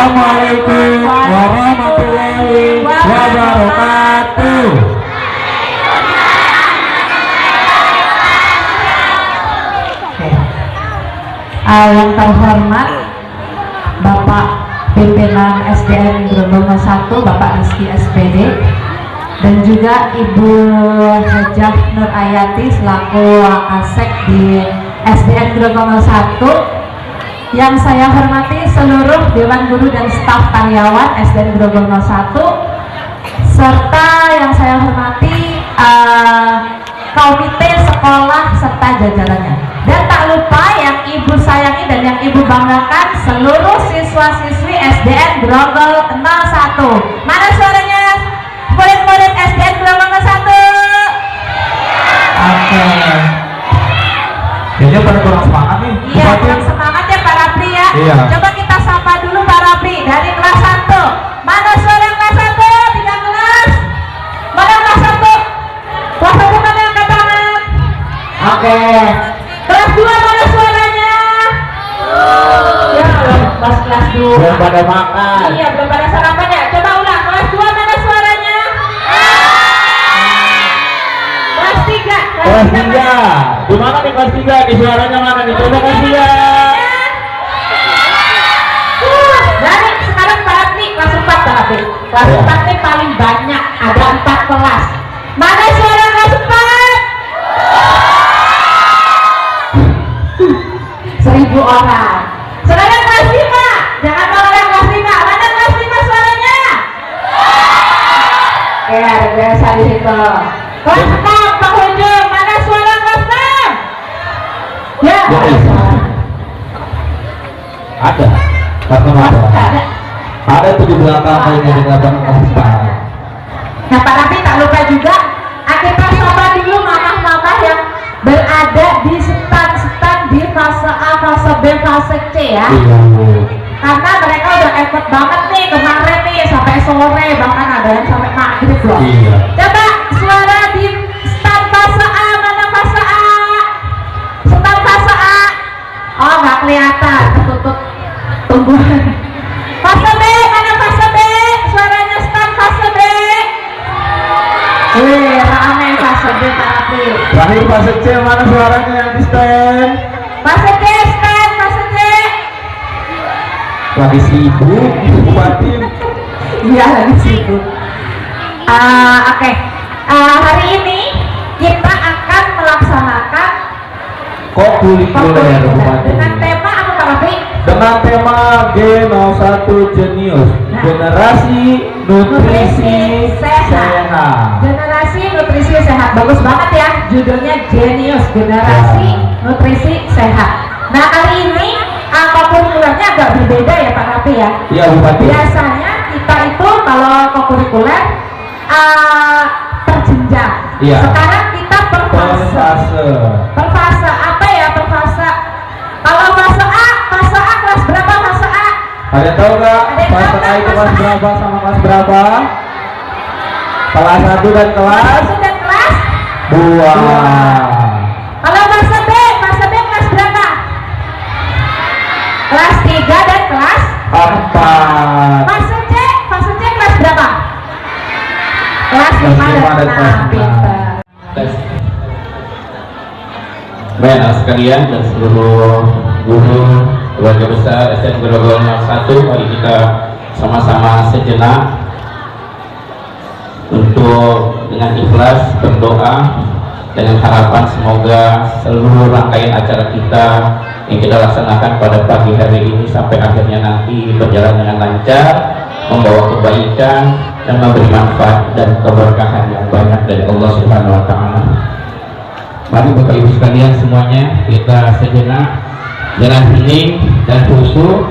Assalamualaikum warahmatullahi wabarakatuh. Yang terhormat Bapak Pimpinan SDN Grogol 1, Bapak Rizky SPD, dan juga Ibu Hajah Nur Ayati selaku Wakasek di SDN Grogol 1. Yang saya hormati seluruh Dewan Guru dan staf karyawan SDN Grogol 1, serta yang saya hormati komite sekolah serta jajarannya. Dan tak lupa yang Ibu sayangi dan yang Ibu banggakan, seluruh siswa-siswi SDN Grogol 01. Mana suaranya murid-murid SDN Grogol 01? Oke. Kayaknya pada kurang semangat nih. Iya, kurang semangat ya Pak Rapli ya. Iya. Coba kita sapa dulu Pak Rapli dari kelas 1. Mana suara kelas 1? 13. Mana kelas 1? Kelas 1 mana yang angkat tangan? Oke. Kelas 2 mana suaranya? Ya, kelas 2. Belum pada makan. Iya, belum pada sarapan ya. Coba ulang. Kelas 2 mana suaranya? Kelas 3. Kelas 3. Di mana nih kelas 3? Di suaranya mana nih? Coba kelas 3. Dari sekarang Pak Rapli kelas 4 Pak Rapli. Kelas 4 ini paling banyak, ada 4 kelas. Mana suara kelas 4? 1000 orang. Saudara kelas 5, jangan orang kelas 5. Mana kelas 5 suaranya? Ya, biasa di situ. Kelas 6, Pak Hojo, mana suara kelas 6? Ya, Ada. Karena ada. Ada 17 tahun yang dengan kelas. Nah Pak Rafi tak lupa juga, kita sapa dulu mamah-mamah yang berada di stand-stand di fase A, fase B, fase C ya. Iya. Karena mereka udah effort banget nih kemarin nih sampai sore, bahkan ada yang sampai maghrib loh. Iya. Coba suara di stand fase A, mana fase A? Stand fase A. Oh nggak kelihatan, tertutup tumbuhan. Fase B, mana fase B? Suaranya stand fase B. Wih, rame fase B Pak Rafi. Terakhir fase C mana suaranya yang di stand? Fase C, stand fase C. Lagi sibuk, buatin. Iya lagi sibuk. Oke. Hari ini kita akan melaksanakan Kokurikuler dengan tema apa Pak Rafi? dengan tema G01 Genius, generasi nutrisi sehat. Generasi nutrisi sehat, bagus banget ya judulnya, Genius, generasi nutrisi sehat. Nah kali ini kokurikulernya agak berbeda ya Pak Rafi ya. Iya Bupati. Biasanya kita itu kalau kokurikuler terjenjang. Iya. Sekarang kita per fase. Per fase apa ya per fase? Kalau fase A kelas berapa fase A? Ada tahu nggak Ada yang fase tahu A nggak itu fase kelas A? berapa sama kelas berapa? Kelas 1 dan kelas Sudah kelas 2. Kalau fase B kelas berapa? Kelas 3 dan kelas 4. Fase C kelas berapa? Kelas 5 dan kelas 6. Pinter. Baik anak sekalian dan seluruh guru keluarga besar SDN Grogol 01, mari kita sama-sama sejenak untuk dengan ikhlas berdoa dengan harapan semoga seluruh rangkaian acara kita yang kita laksanakan pada pagi hari ini sampai akhirnya nanti berjalan dengan lancar, membawa kebaikan dan memberi manfaat dan keberkahan yang banyak dari Allah Subhanahu wa Ta'ala. Mari Bapak Ibu sekalian semuanya kita sejenak dengan hening dan khusyuk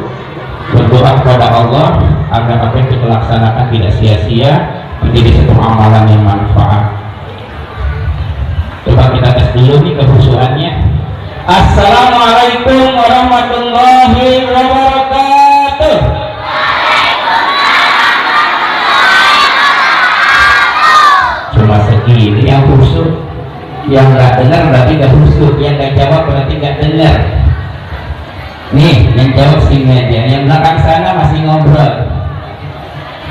berdoa kepada Allah agar apa yang kita laksanakan tidak sia-sia, menjadi satu amalan yang manfaat. Coba kita tes dulu nih kekhusyukannya. Assalamualaikum warahmatullahi wabarakatuh. Cuma segini yang khusyuk, yang nggak dengar berarti nggak khusyuk, yang nggak jawab berarti nggak dengar. Nih, yang jawab si media, yang belakang sana masih ngobrol.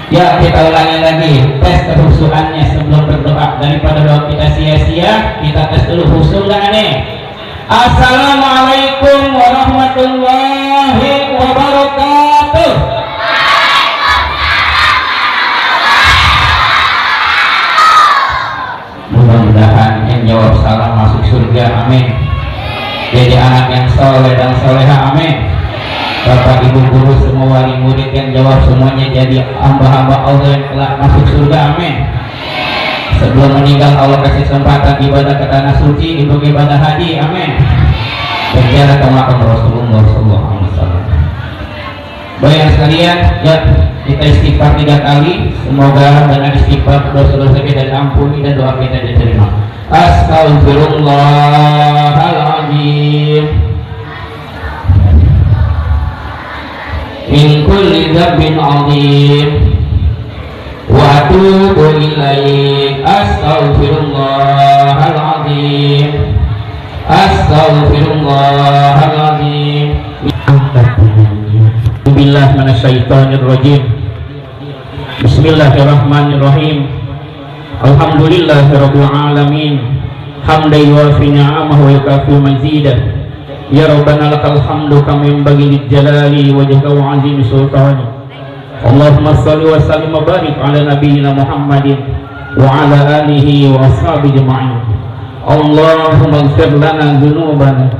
Ya, kita ulangi lagi, tes kehusuannya sebelum berdoa. Daripada doa kita sia-sia, kita tes dulu husu nggak nih? Assalamualaikum warahmatullahi wabarakatuh. Mudah-mudahan yang jawab salam masuk surga, amin. Jadi anak yang soleh dan soleha, amin. Bapak ibu guru semua wali murid yang jawab semuanya jadi hamba-hamba Allah yang telah masuk surga, amin. Sebelum meninggal Allah kasih kesempatan ibadah ke tanah suci, ibu ibadah haji, amin. Berjalan ke makam Rasulullah SAW. Baik sekalian, ya kita istighfar 3 kali. Semoga dengan istighfar dosa-dosa kita diampuni dan doa kita diterima. Astaghfirullahaladzim min kulli dzambin 'adzim wa atubu ilaik. Astaghfirullahaladzim, astaghfirullahaladzim. Bismillah minasyaitonirrajim. Bismillahirrahmanirrahim. Alhamdulillahirabbil alamin. Hamdan yuwafi ni'amahu wa yukafi mazidah. Ya Rabbana lakal hamdu kama yanbaghi lijalali wajhika wa 'azimi sultani. Allahumma shalli wa sallim wa barik ala nabiyyina Muhammadin wa ala alihi wa ashabihi ajma'in. Allahumma ighfir lana dhunubana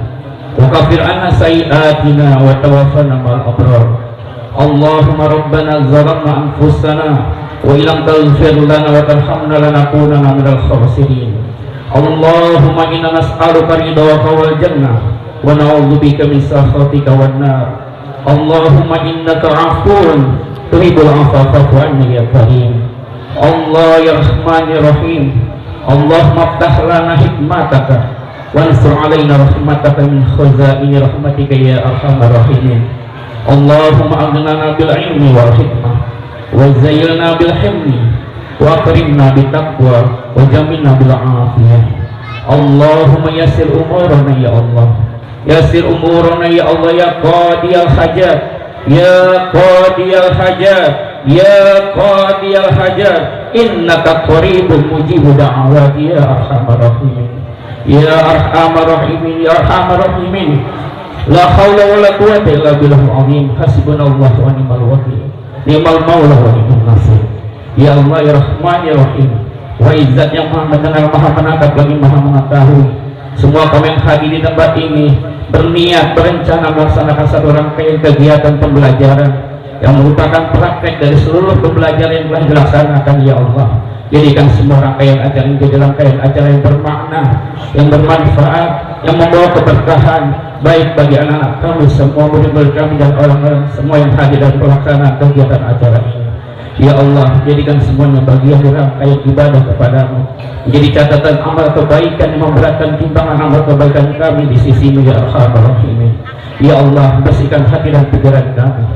wa kaffir 'anna sayyi'atina wa tawaffana ma'al abrar. Allahumma rabbana zalamna anfusana wa illam taghfir lana wa tarhamna lanakunanna minal khasirin. Allahumma inna nas'aluka ridhaka wal jannah wa na'udzubika min sakhatika wan nar. Allahumma innaka 'afuwun tuhibbul 'afwa fa'fu 'anni ya karim. Allah ya Rahman ya Rahim. Allahumma iftah lana hikmataka wansur 'alaina rahmataka min khazaini rahmatika ya arhamar rahimin. Allahumma aghnana bil ilmi wal hikmah wa zayyilna bil hilmi wa akrimna bit taqwa wa jamilna bil afiyah. Allahumma yassir umurana ya Allah, yassir umurana ya Allah, ya qadiyal hajat, ya qadiyal hajat, ya qadiyal hajat, innaka qaribun mujibu da'awati ya arhamar rahimin, ya arhamar rahimin, ya arhamar rahimin. La haula wa la quwwata illa billahil azim. Hasbunallahu wa ni'mal wakil, ni'mal maula wa ni'mal nasir. Ya Allah ya Rahman ya Rahim, wa izzat yang maha mendengar, maha menatap, lagi maha mengetahui. Semua kaum yang hadir di tempat ini berniat, berencana melaksanakan satu rangkaian kegiatan pembelajaran yang merupakan praktek dari seluruh pembelajaran yang telah dilaksanakan. Ya Allah, jadikan semua rangkaian acara ini menjadi rangkaian acara yang bermakna, yang bermanfaat, yang membawa keberkahan baik bagi anak-anak kami semua, murid-murid kami, dan orang-orang semua yang hadir dan pelaksanaan kegiatan acara ini. Ya Allah, jadikan semuanya bagian dari rangkaian ibadah kepadamu, menjadi catatan amal kebaikan yang memberatkan timbangan amal kebaikan kami di sisi-Mu ya Arhamar Rahimin. Ya Allah, bersihkan hati dan pikiran kami,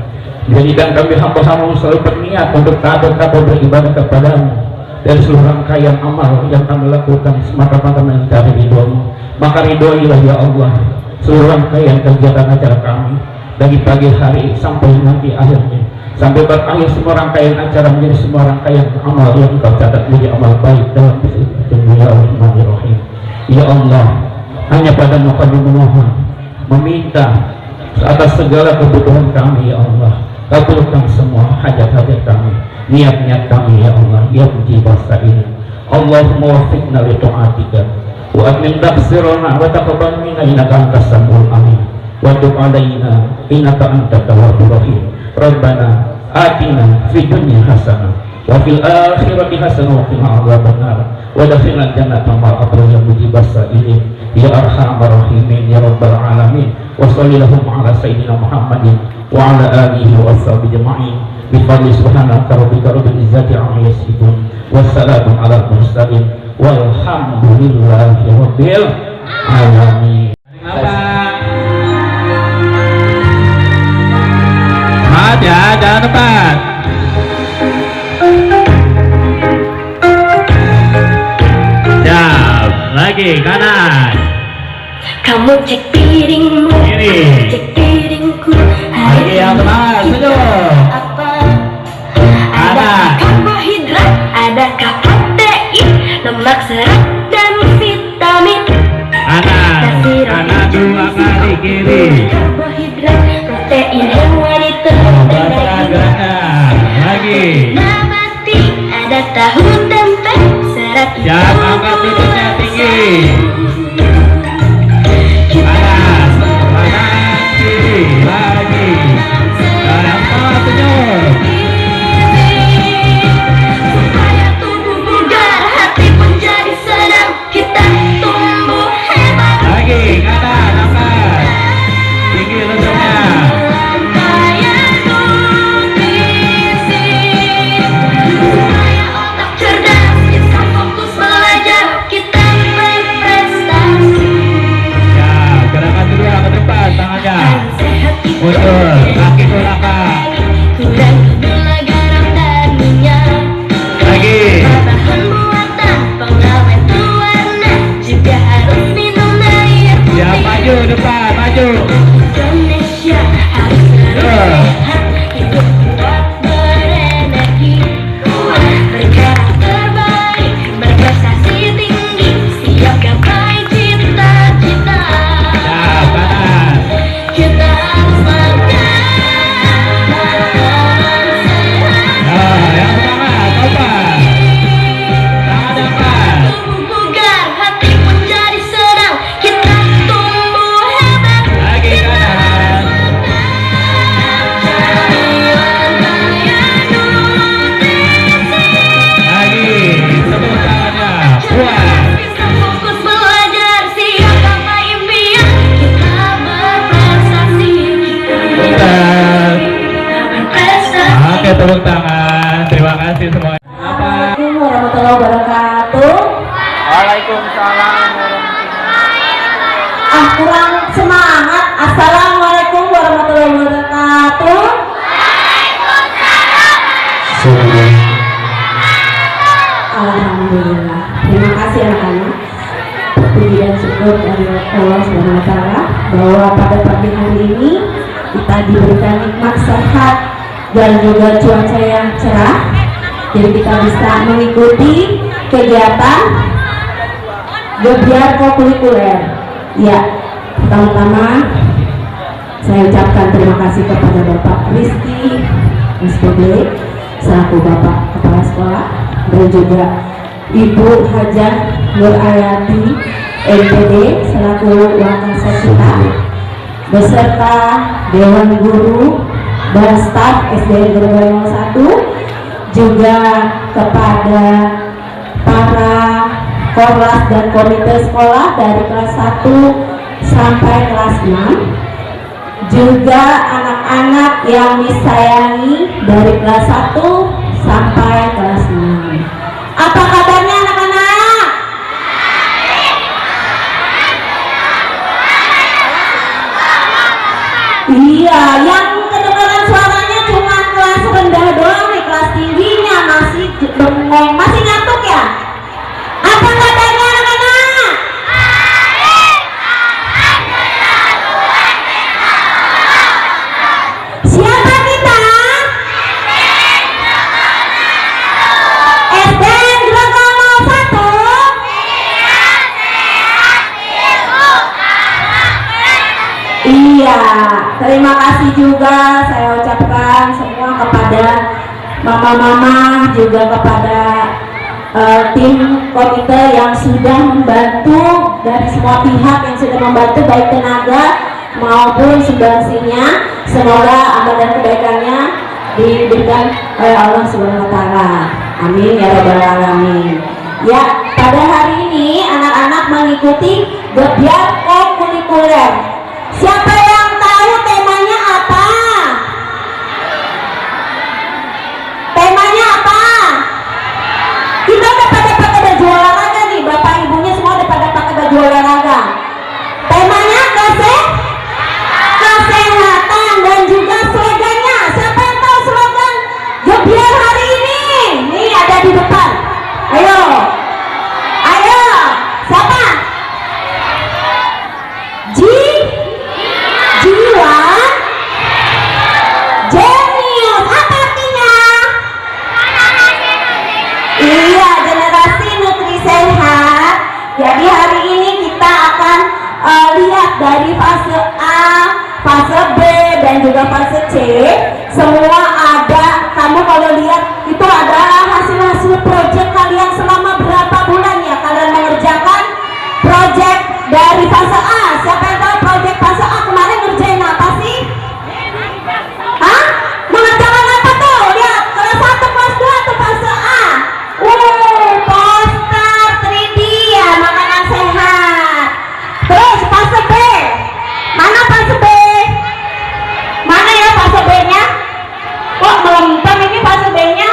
jadikan kami hamba-hamba selalu berniat untuk taat beribadah kepadamu dari seluruh rangkaian amal yang kami lakukan semata-mata mencari ridho-Mu. Maka ridhoilah ya Allah seluruh rangkaian kegiatan acara kami dari pagi hari sampai nanti akhirnya, sampai berakhir semua rangkaian acara menjadi semua rangkaian amal yang Engkau catat menjadi amal baik dalam dunia Rahim. Ya Allah, hanya padamu kami memohon, meminta atas segala kebutuhan kami. Ya Allah, kabulkan semua hajat-hajat kami, niat-niat kami. Ya Allah, ya mujibas sa'ilin. Allahumma wafiqna li ta'atika wa atmim taqsirana wa taqabbal minna innaka antas samiul alim wa tub alaina innaka antat tawwabur rahim. Rabbana atina fid dunya hasanah wa fil akhirati hasanah wa qina adzabannar wa adkhilna jannata ma'al abrar ya mujibas sa'ilin ya arhamar rahimin ya rabbal alamin. Wa sallallahu ala sayyidina Muhammadin wa ala alihi wa sahbihi ajma'in bi fadli subhanaka rabbika rabbil izzati amma yasifun wa salamun ala mursalin walhamdulillahi rabbil alamin. Ada depan. Jam lagi kanan. Kamu cek piringmu, Kiri. cek piringku. PTI dan wanita gerakan lagi. Nabati ada tahu tempe serat Siap, angkat lututnya tinggi. Panas, panas, kiri, lagi. Dalam semangat senyum. supaya tubuh bugar, hati pun jadi senang, kita tumbuh hebat. Lagi, kanan, angkat. Tinggi lututnya. Supaya nutrisi, supaya otak cerdas, kita fokus belajar, kita berprestasi. Ya, gerakan kedua ke depan, tangannya. Sehat kita Mundur, kaki ke belakang. kurang gula garam dan minyak. Lagi. Bahan buatan pengawet warna juga harus minum air Siap, putih. maju depan, maju. Indonesia harus sehat, hidup kuat berenergi, bergerak terbaik, berprestasi tinggi, siap gapai cita-cita. Ya, kanan. Kita harus makan sehat. Nah, yang semangat, topan. Tangan depan. Tubuh bugar, hati pun jadi senang, kita tumbuh hebat. Lagi kanan. Lagi, tepuk tangannya. Kuat. Bisa fokus belajar, siap gapai impian, kita berprestasi, Putar. kita berprestasi. Oke, tepuk tangan. Terima kasih semuanya. Assalamualaikum warahmatullahi wabarakatuh. Waalaikumsalam. Kurang semangat. Assalamualaikum warahmatullahi wabarakatuh. Alhamdulillah. Terima kasih anak-anak. Puji dan syukur dari Allah Subhanahu wa Ta'ala bahwa pada pagi hari ini kita diberikan nikmat sehat dan juga cuaca yang cerah. Jadi kita bisa mengikuti kegiatan gebiar kokurikuler. Ya, pertama-tama saya ucapkan terima kasih kepada Bapak Rizky SPD selaku Bapak Kepala Sekolah dan juga Ibu Hajah Nur Ayati MPD selaku Wakasekita beserta Dewan Guru dan staf SDN Gerbang 01, juga kepada para korlas dan komite sekolah dari kelas 1 sampai kelas 6, juga anak-anak yang disayangi dari kelas 1 sampai kelas 6. Apa kabarnya anak-anak? Iya, yang kedengaran suaranya cuma kelas rendah doang nih, kelas tingginya masih bengong, masih ngantuk ya? Apa kabarnya anak-anak? Siapa kita? SDN Grogol 01. Iya, terima kasih juga saya ucapkan semua kepada mama-mama, juga kepada tim komite yang sudah membantu, dari semua pihak yang sudah membantu baik tenaga maupun sumbangsinya. Semoga amal dan kebaikannya diberikan oleh Allah Subhanahu wa Ta'ala. Amin ya rabbal alamin. Ya, pada hari ini anak-anak mengikuti gebiar kokurikuler. Siapa yang tahu temanya apa? Temanya apa? Kita udah pada pakai baju olahraga nih, bapak ibunya semua udah pada pakai baju olahraga. Temanya kesehatan dan juga slogannya. Siapa yang tahu slogan gebiar hari ini? Nih ada di depan. Ayo, ayo, siapa? juga fase C semua ada. Kamu kalau lihat itu adalah hasil-hasil proyek kalian selama berapa bulan ya kalian mengerjakan proyek dari fase A. Siapa yang tahu proyek fase A kemarin ngerjain apa sih? Hah? Mengerjakan apa tuh? Lihat, kelas 1, kelas 2 tuh fase A. Poster 3D ya, makanan sehat. Terus fase B. Mana fase B? Mana ya fase B-nya? Kok melempem ini fase B-nya?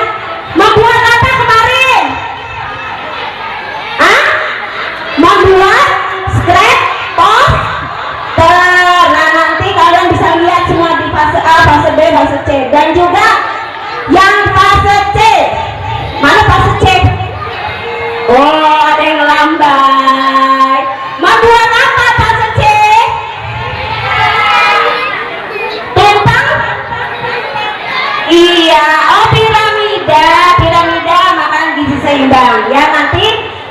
Membuat apa kemarin? Hah? Membuat scrap poster. Nah, nanti kalian bisa lihat semua di fase A, fase B, fase C. Dan juga yang fase C. Mana fase C? Oh, ada yang lambai. Membuat apa fase C? Tumpang? Iya, oh piramida. Piramida makan gizi seimbang. Ya, nanti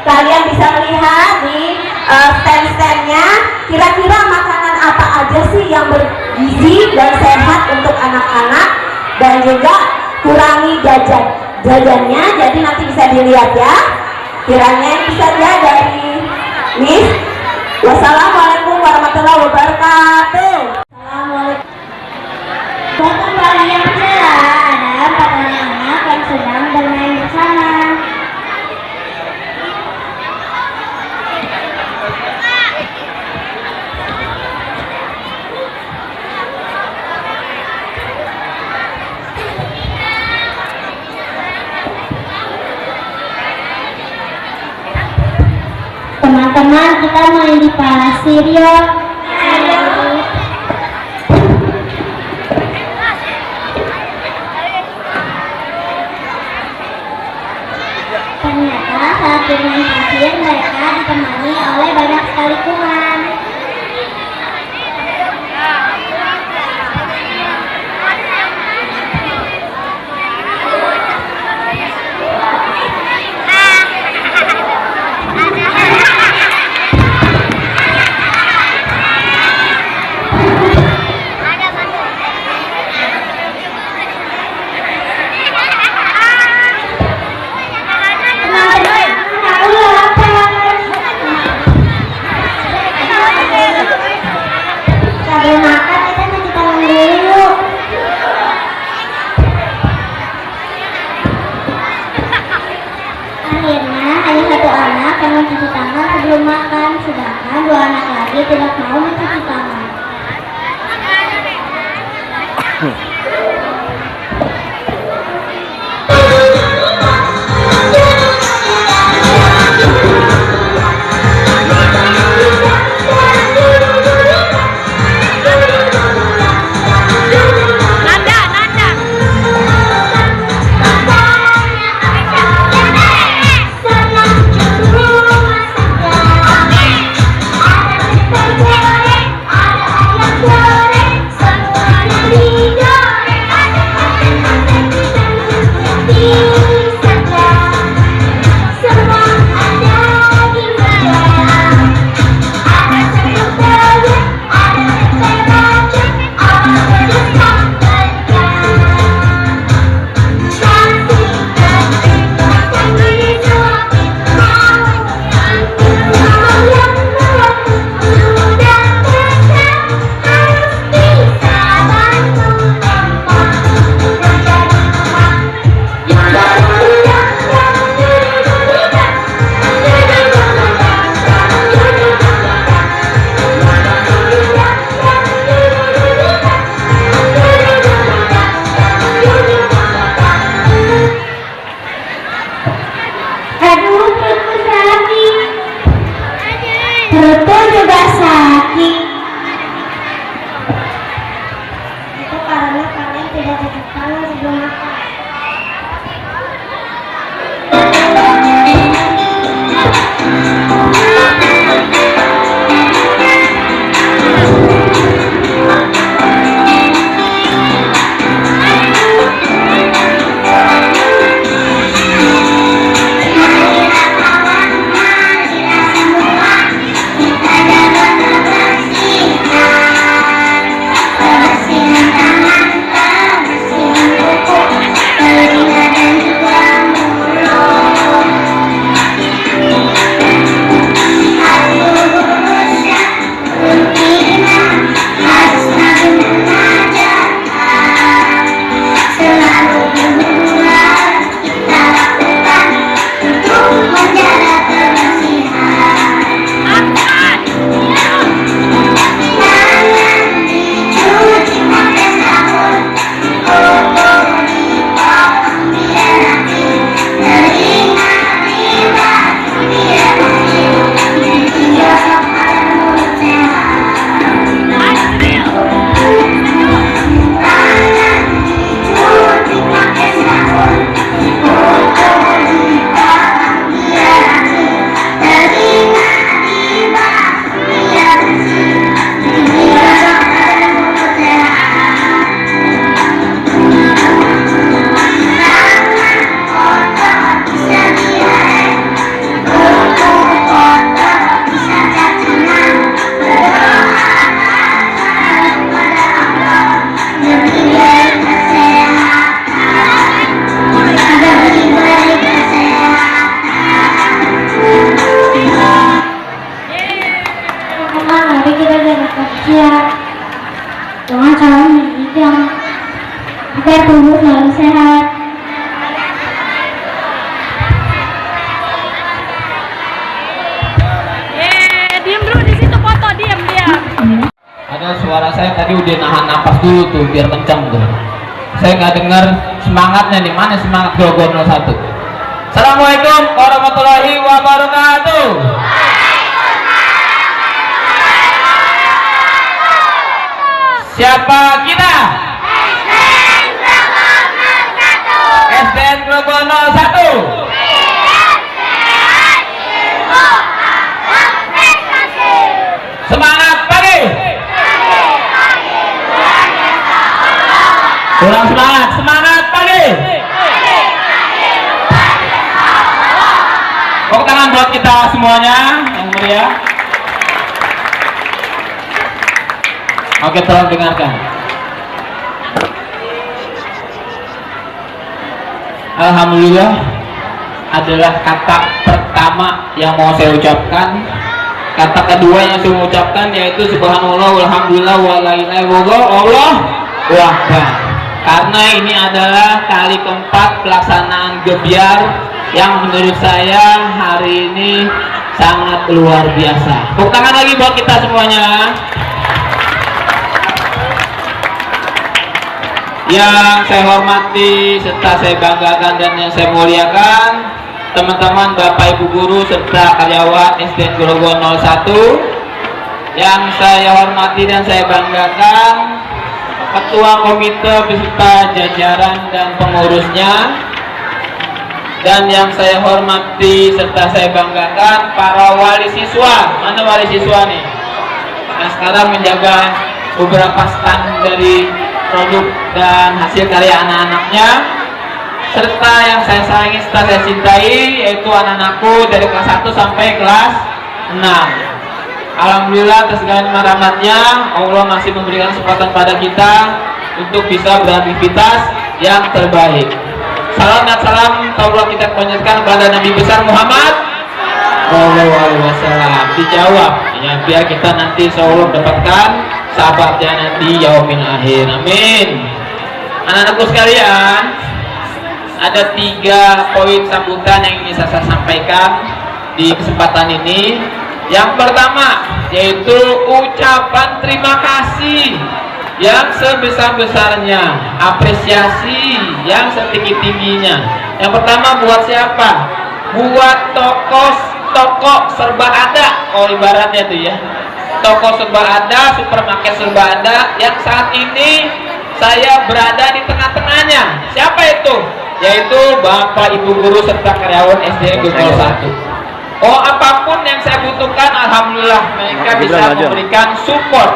kalian bisa melihat di stand-standnya kira-kira makanan apa aja sih yang bergizi dan sehat untuk anak-anak, dan juga kurangi jajannya. Jadi nanti bisa dilihat ya. Kiranya bisa ya dari Miss. Wassalamualaikum warahmatullahi wabarakatuh. Assalamualaikum. Kembali yang cerah, ada 4 anak-anak yang sedang bermain bersama. Teman-teman, kita main di pasir yuk. Ternyata saat bermain pasir mereka ditemani oleh banyak sekali kuman. Akhirnya hanya satu anak yang mencuci tangan sebelum makan, sedangkan 2 anak lagi tidak mau mencuci tangan. Perutku juga sakit. Itu karena kalian tidak cuci tangan sebelum makan. Bersihkan yang agar tubuh selalu sehat. Diam dulu di situ, foto, diam. Ada suara saya tadi udah nahan napas dulu tuh biar kencang tuh. Saya nggak dengar semangatnya nih, mana semangat Grogol 01. Assalamualaikum warahmatullahi wabarakatuh. Siapa kita? SDN Grogol 01. Semangat pagi. Kurang semangat, semangat pagi. Tepuk tangan buat kita semuanya yang mulia. Oke, tolong dengarkan. Alhamdulillah adalah kata pertama yang mau saya ucapkan. Kata kedua yang saya ucapkan yaitu subhanallah walhamdulillah wa la ilaha illallah Allahu akbar. Karena ini adalah kali keempat pelaksanaan gebyar yang menurut saya hari ini sangat luar biasa. Tepuk tangan lagi buat kita semuanya. Yang saya hormati serta saya banggakan dan yang saya muliakan, teman-teman Bapak Ibu guru serta karyawan SDN Grogol 01. Yang saya hormati dan saya banggakan, Ketua Komite beserta jajaran dan pengurusnya. Dan yang saya hormati serta saya banggakan, para wali siswa. Mana wali siswa nih? Nah, sekarang menjaga beberapa stand dari produk dan hasil karya anak-anaknya, serta yang saya sayangi serta saya cintai, yaitu anak-anakku dari kelas 1 sampai kelas 6. Alhamdulillah atas segala rahmatnya Allah masih memberikan kesempatan pada kita untuk bisa beraktivitas yang terbaik. Salam dan salam taulah kita panjatkan kepada Nabi besar Muhammad Sallallahu Alaihi Wasallam. Dijawab ya, biar kita nanti insyaallah dapatkan sahabatnya nanti yaumil akhir. Amin. Anak-anakku sekalian, ada 3 poin sambutan yang ingin saya sampaikan di kesempatan ini. Yang pertama yaitu ucapan terima kasih yang sebesar-besarnya, apresiasi yang setinggi-tingginya. Yang pertama buat siapa? Buat toko serba ada, kalau ibaratnya tuh ya, toko serba ada, supermarket serba ada, yang saat ini saya berada di tengah-tengahnya. Siapa itu? Yaitu Bapak Ibu guru serta karyawan SDN Grogol 01. Oh, apapun yang saya butuhkan, alhamdulillah mereka bisa memberikan support.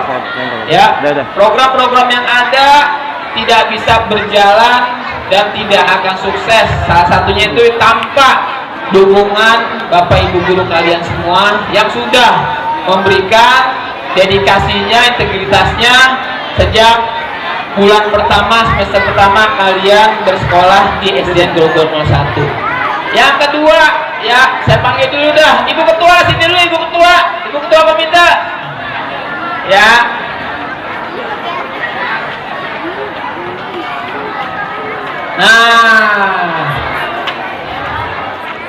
Ya, program-program yang ada tidak bisa berjalan dan tidak akan sukses. Salah satunya itu tanpa dukungan Bapak Ibu guru kalian semua yang sudah memberikan dedikasinya, integritasnya sejak bulan pertama, semester pertama kalian bersekolah di SDN Grogol 01. Yang kedua, ya saya panggil dulu dah, Ibu Ketua, sini dulu Ibu Ketua Komite. Ya. Nah,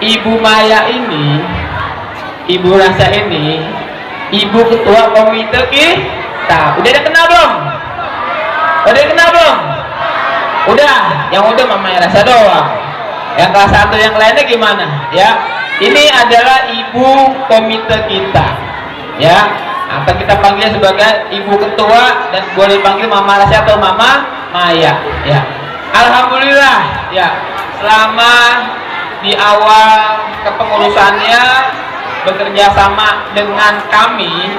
Ibu Maya ini, Ibu Rasa ini, Ibu Ketua Komite kita. Udah kenal belum? Udah, yang udah Mama Rasa doang. Yang kelas 1 yang lainnya gimana? Ya, ini adalah Ibu Komite kita. Ya, atau kita panggil sebagai Ibu Ketua dan boleh dipanggil Mama Rasa atau Mama Maya. Ya, alhamdulillah. Ya, selama di awal kepengurusannya bekerja sama dengan kami,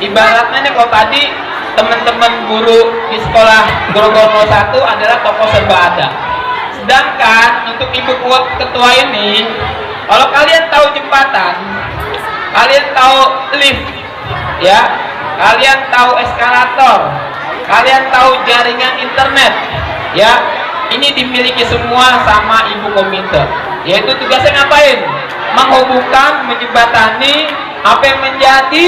ibaratnya nih kalau tadi teman-teman guru di sekolah Grogol 01 adalah toko serba ada. Sedangkan untuk Ibu Ketua ini, kalau kalian tahu jembatan, kalian tahu lift, ya, kalian tahu eskalator, kalian tahu jaringan internet, ya, ini dimiliki semua sama Ibu Komite. Yaitu tugasnya ngapain? Menghubungkan, menjembatani apa yang menjadi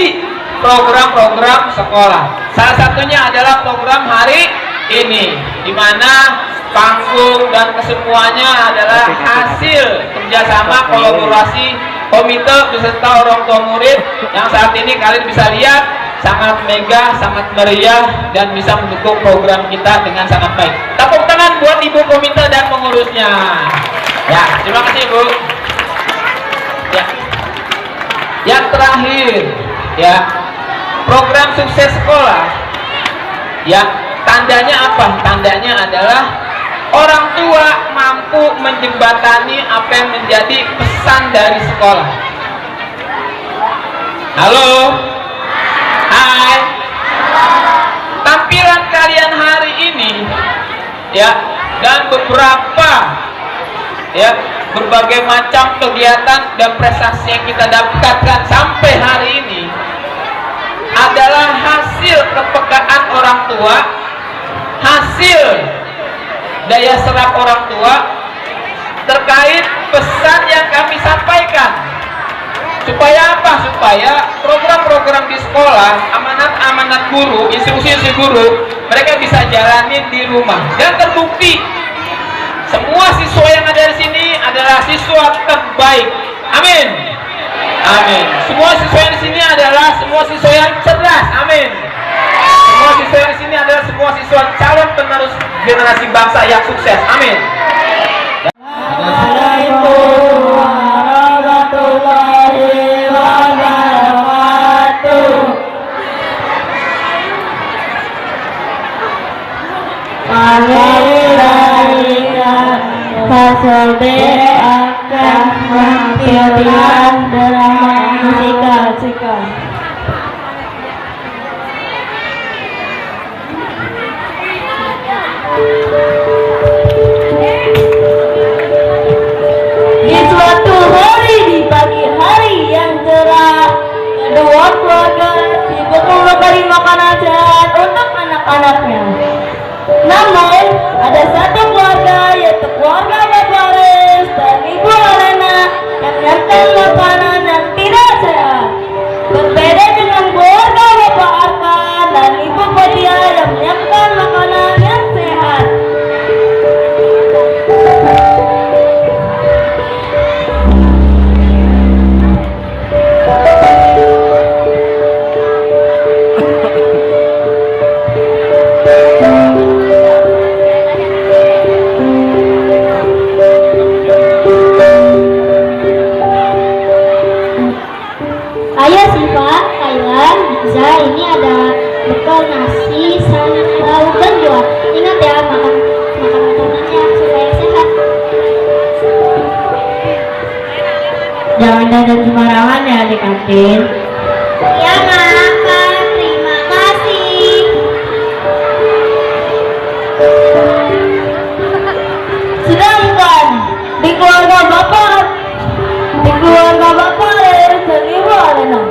program-program sekolah. Salah satunya adalah program hari ini, dimana panggung dan kesemuanya adalah hasil kerjasama kolaborasi komite beserta orang tua murid yang saat ini kalian bisa lihat sangat megah, sangat meriah, dan bisa mendukung program kita dengan sangat baik. Tepuk tangan buat ibu komite dan pengurusnya. Ya, terima kasih Bu. Ya, yang terakhir, ya, program sukses sekolah. Ya, tandanya apa? Tandanya adalah orang tua mampu menjembatani apa yang menjadi pesan dari sekolah. Halo, hai. Tampilan kalian hari ini, ya, dan beberapa, ya, berbagai macam kegiatan dan prestasi yang kita dapatkan sampai hari ini adalah hasil kepekaan orang tua, hasil daya serap orang tua terkait pesan yang kami sampaikan. Supaya apa? Supaya program-program di sekolah, amanat-amanat guru, instruksi guru, mereka bisa jalani di rumah. Dan terbukti semua siswa yang ada di sini adalah siswa terbaik. Amin. Amin. Semua siswa yang di sini adalah semua siswa yang cerdas. Amin. Semua siswa yang di sini adalah semua siswa calon penerus generasi bangsa yang sukses. Amin. Assalamualaikum warahmatullahi wabarakatuh. Fasobe akan menampilkan drama musikal. Di suatu hari, di pagi hari yang cerah, kedua keluarga sibuk memberi makanan sehat untuk anak-anaknya. Namun, ada satu keluarga, yaitu keluarga Bapak Aris dan Ibu Alena, yang menyiapkan makanan yang tidak sehat. Berbeda dengan keluarga Bapak Arkan dan Ibu Fadia yang menyiapkan makanan yang sehat. Ayo Siva, Kailan, Liza, ini ada bekal nasi, lauk dan buah. Ingat ya, makan makanannya supaya sehat. Jangan dandan sembarangan ya di kantin. Ya makan, terima kasih. Sedangkan di keluarga Bapak dan Ibu Alena,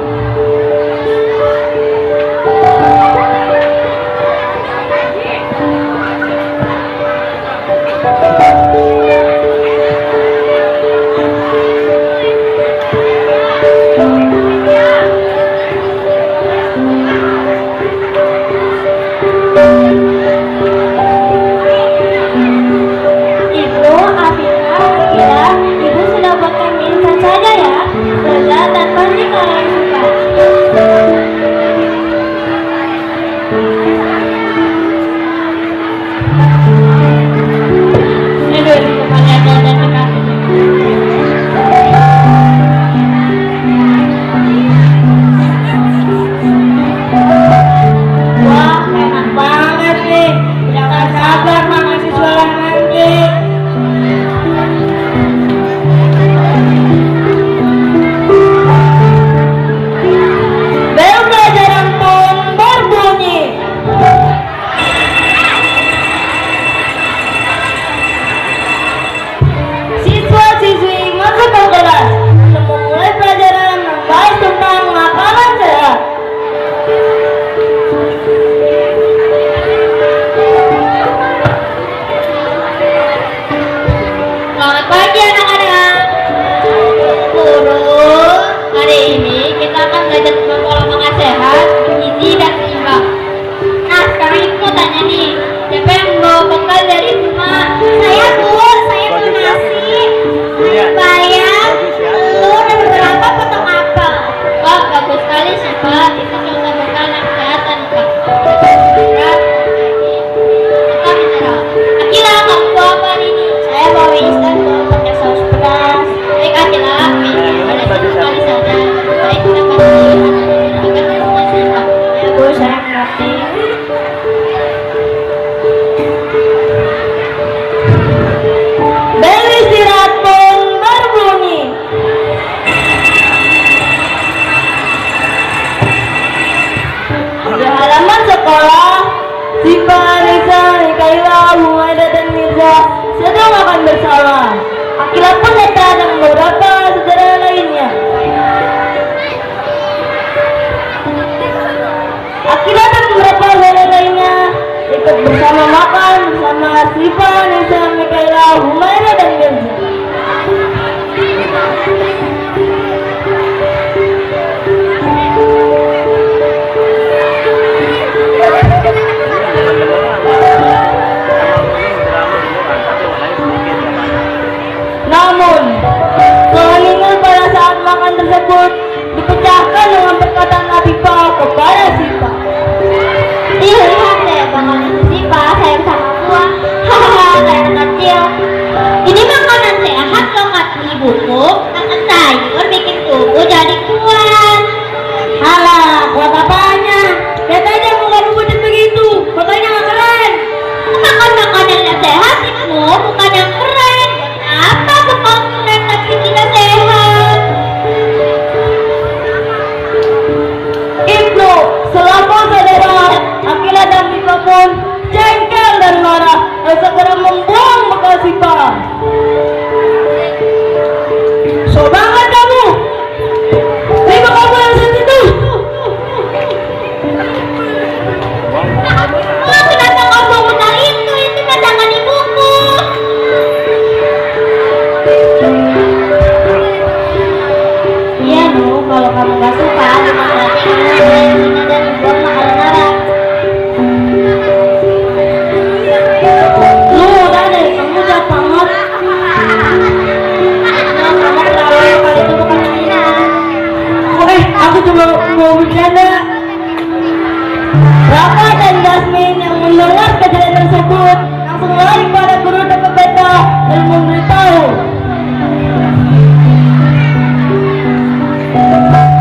Raka dan Jasmine yang mendengar kejadian tersebut langsung lari pada guru dan pembeda dan memberitahu.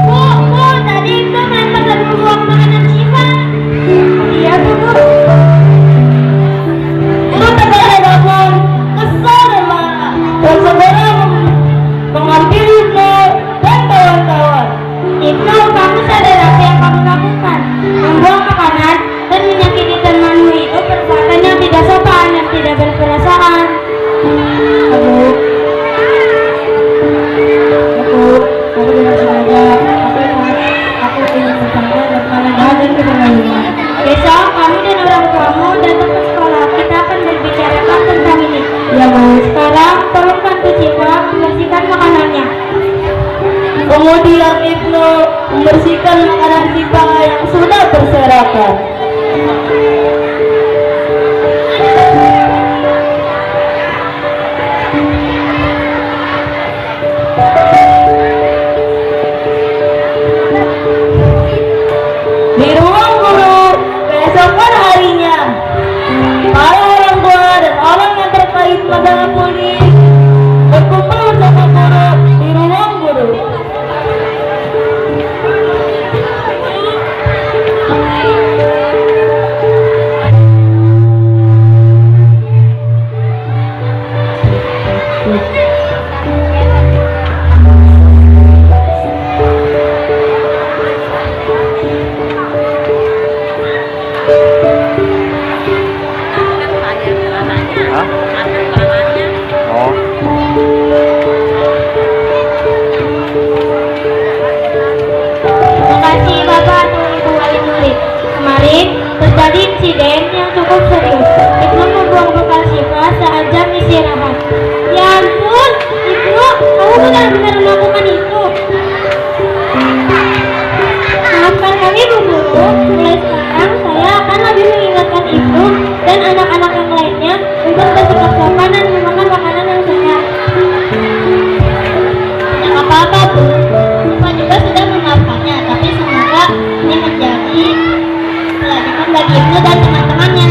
Bu, tadi itu memang dan membuang makanan Syifa. Iya, Bu. Guru terkejut pun kesal dan marah dan segera mengambil Ibnu dan kawan-kawan. Ibnu, kamu sadar apa yang kamu lakukan? Membuang makanan dan menyakiti temanmu itu perbuatan yang tidak sopan dan tidak berperasaan. Aku tidak sengaja. Aku ingin bertanya dan malah dan keterlaluan. Besok kamu dan orang tuamu datang ke sekolah. Kita akan berbicarakan tentang ini. Ya, Bu. Sekarang tolong bantu Syifa membersihkan makanannya. Kemudian Ibnu membersihkan makanan Syifa yang sudah berserakan. Di ruang guru keesokan harinya, para orang tua dan orang yang terkait masalah polis berkumpul bersama guru di ruang guru. Terima kasih Bapak atau Ibu wali murid. Kemarin terjadi insiden yang cukup serius. Ibnu membuang bekal Syifa saat jam istirahat. Ya ampun, Ibnu, kamu benar-benar melakukan itu. Maafkan kami Bu Guru. Mulai sekarang saya akan lebih mengingatkan Ibnu dan anak-anak yang lainnya untuk bersikap sopan dan memakan makanan yang sehat. Tidak apa-apa Bu, Bapak juga sudah memaafkannya, tapi semoga ini menjadi pelajaran bagi Ibnu dan teman-temannya.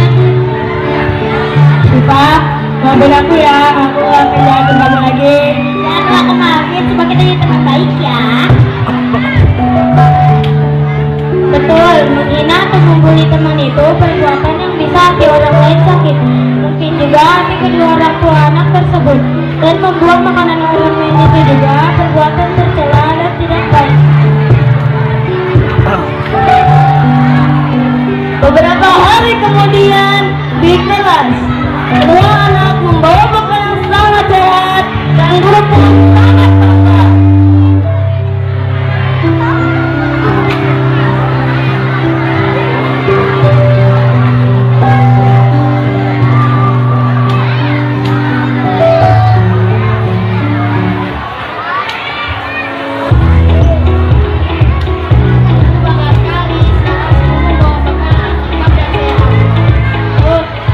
Bapak, maafin aku ya, aku akan jahat kembali lagi. Ya, aku maafin, coba kita jadi teman baik ya. Betul, menghina atau membuli teman itu perbuatan yang bisa hati orang lain sakit. Mungkin juga hati kedua orang tua anak tersebut. Dan membuang makanan orang lain itu juga perbuatan tercela dan tidak baik. Beberapa hari kemudian di kelas, kedua anak membawa bekal yang sangat sehat dan guru pun sangat bangga.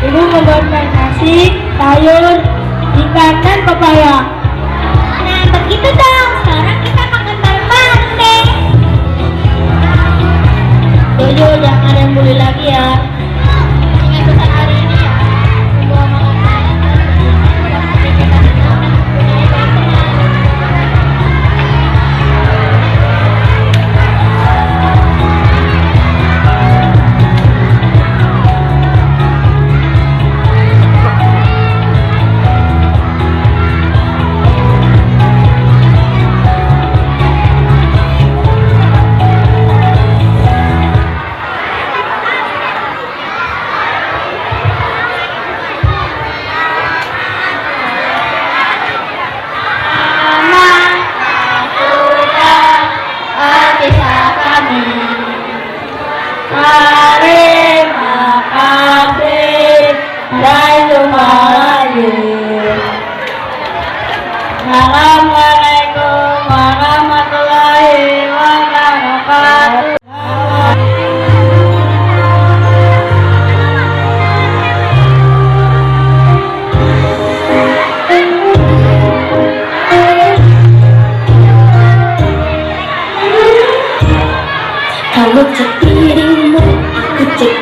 Ibu membuatkan nasi, sayur, ikan, dan pepaya. Nah, begitu dong. Sekarang kita makan bareng-bareng deh. Jojo, jangan ada yang bully lagi ya. Ingat pesan hari ini ya. Semua makanan dan kita mempunyai baik teman. Assalamualaikum warahmatullahi wabarakatuh. Kamu cek dirimu, aku cek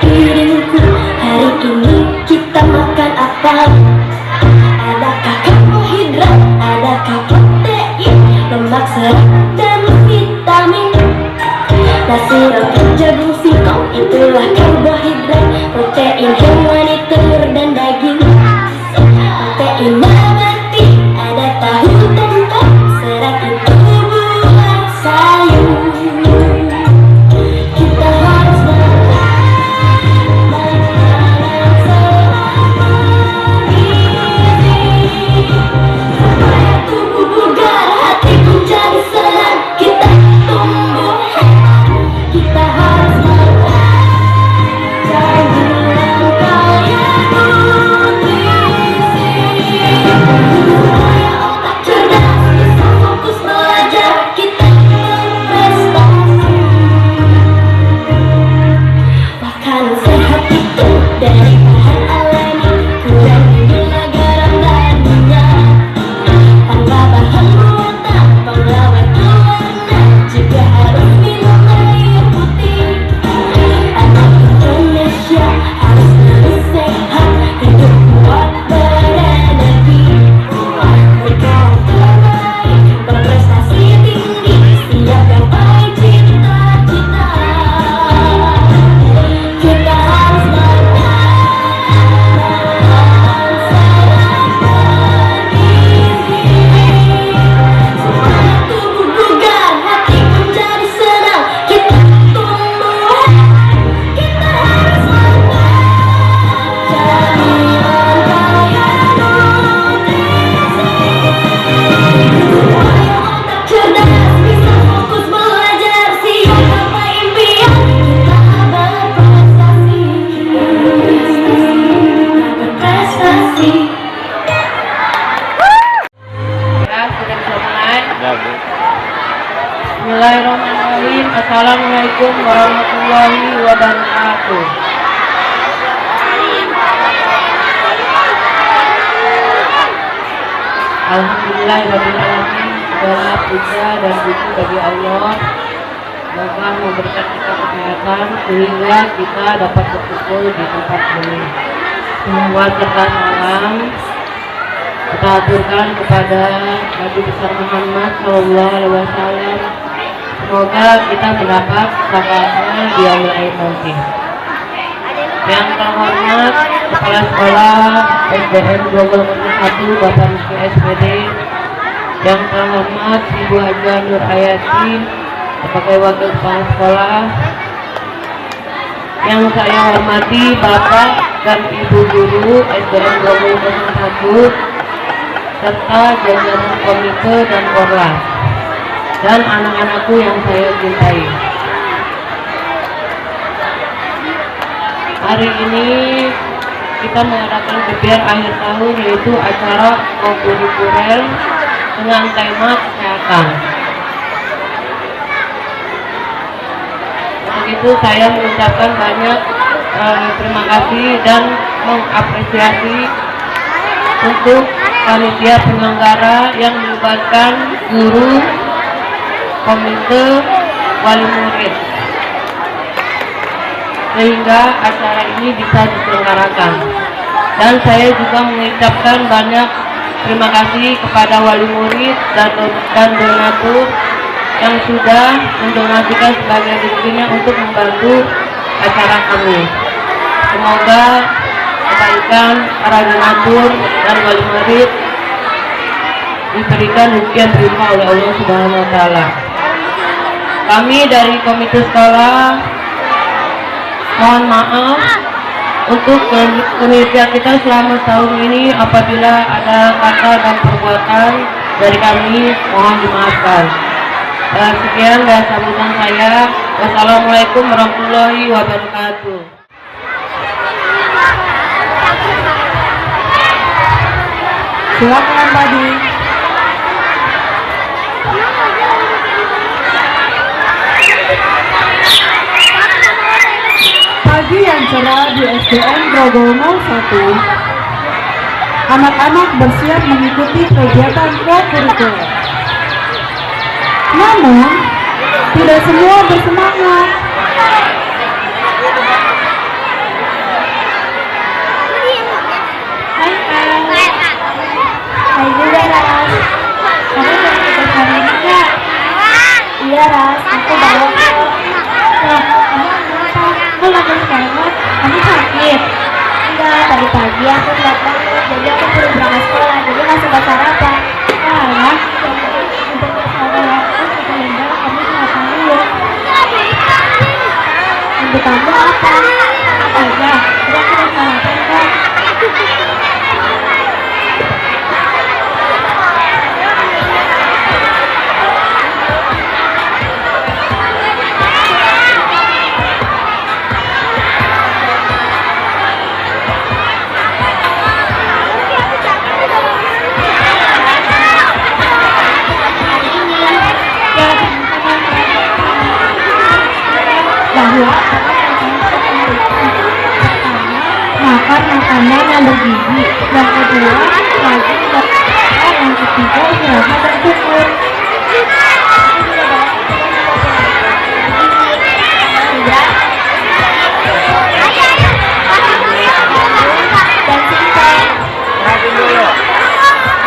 Assalamualaikum warahmatullahi wabarakatuh. Alhamdulillahirrahmanirrahim. Segala puja dan puji bagi Allah yang telah memberikan kita kesehatan sehingga kita dapat berkumpul di tempat ini. Semua serta salam kita aturkan kepada Nabi besar Muhammad Sallallahu Alaihi Wasallam. Semoga kita mendapat syafaatnya di yaumil akhir nanti. Yang terhormat Kepala Sekolah SDN Grogol 1 Bapak Rizky SPD, yang terhormat Ibu Haja Nur Hayati sebagai Wakil Kepala Sekolah, yang saya hormati Bapak dan Ibu Guru SDN Grogol 1 serta jajaran komite dan korlas, dan anak-anakku yang saya cintai. Hari ini kita mengadakan kegiatan akhir tahun, yaitu acara kurikuler dengan tema kesehatan. Begitu saya mengucapkan banyak terima kasih dan mengapresiasi untuk panitia penyelenggara yang melibatkan guru, komite, wali murid, sehingga acara ini bisa diselenggarakan. Dan saya juga mengucapkan banyak terima kasih kepada wali murid dan donatur yang sudah mendonasikan sebagian rezekinya untuk membantu acara kami. Semoga kebaikan para donatur dan wali murid diberikan rezeki yang berlimpah oleh Allah Subhanahu wa Ta'ala. Kami dari komite sekolah mohon maaf untuk kinerja kita selama tahun ini. Apabila ada kata dan perbuatan dari kami, mohon dimaafkan. Sekian dan sambutan saya. Wassalamualaikum warahmatullahi wabarakatuh. Silakan tadi. Pagi yang cerah di SDN Grogol 01, anak-anak bersiap mengikuti kegiatan kurikuler. Namun, tidak semua bersemangat. Hai juga Ras. Kamu mau ikut hari ini nggak? Iya Ras, aku bawa kok. Nah, kamu lagi banget. Kamu sakit? Enggak, tadi pagi aku berat banget. Jadi aku perlu berangkat sekolah. Jadi nggak sempat sarapan. Nah, untuk sekolah aku sebenarnya kamu kenapa dulu? Untuk kamu apa? Apa aja? Udah kita sarapan kok. Bahwa makan makanan yang bergizi, yang kedua rajin berolahraga, yang ketiga istirahat dan syukur.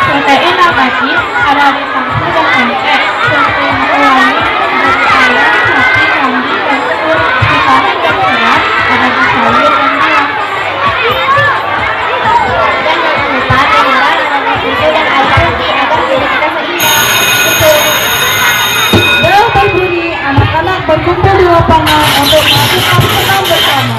Protein nabati ada di sapi dan ente, protein hewani ada di ayam, sapi, kambing, dan telur. Vitamin dan serat ada di sayur dan buah. Dan jangan lupa mineral ada di susu dan air putih agar tubuh kita seimbang. Belum berdiri, anak-anak berkumpul di lapangan untuk melakukan senam bersama.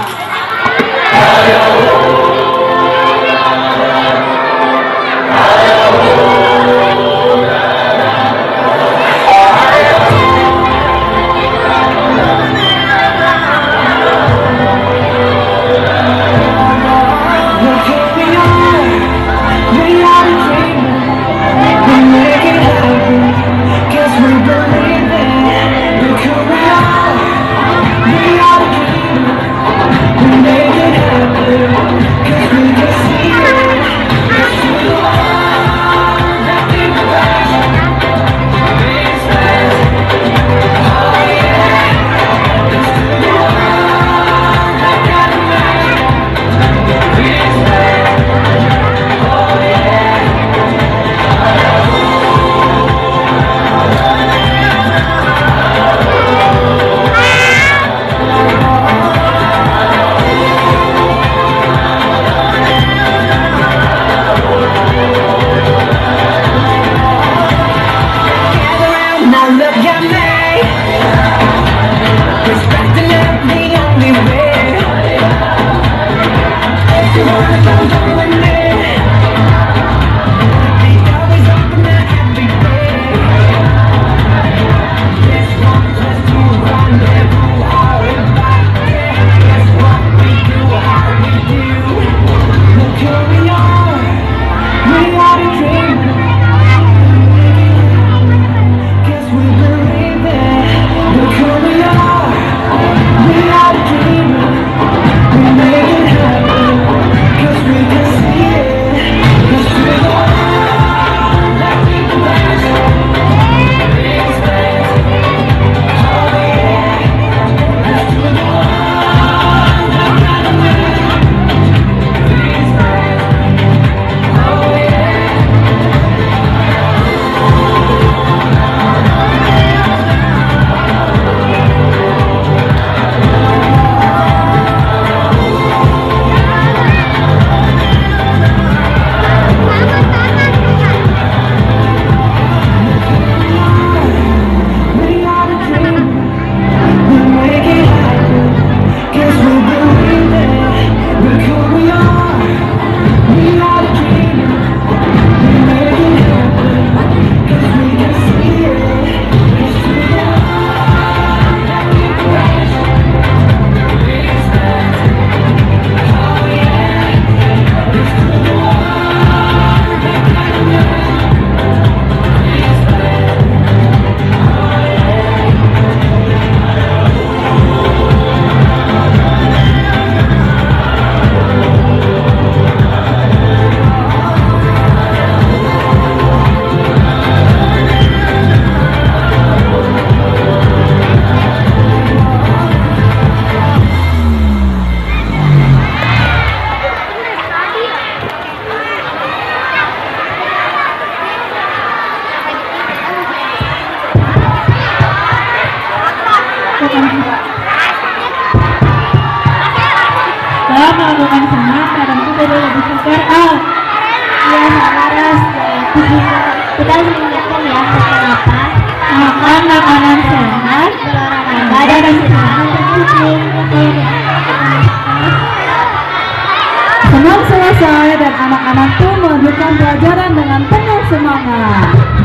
Dalam melakukan senam, badan kita lebih segar. Iya, Laras. Kita harus mengingatkan ya, kenapa makan makanan sehat, berolahraga dan istirahat tercukup. Senam selesai dan anak-anak pun melanjutkan pelajaran dengan penuh semangat.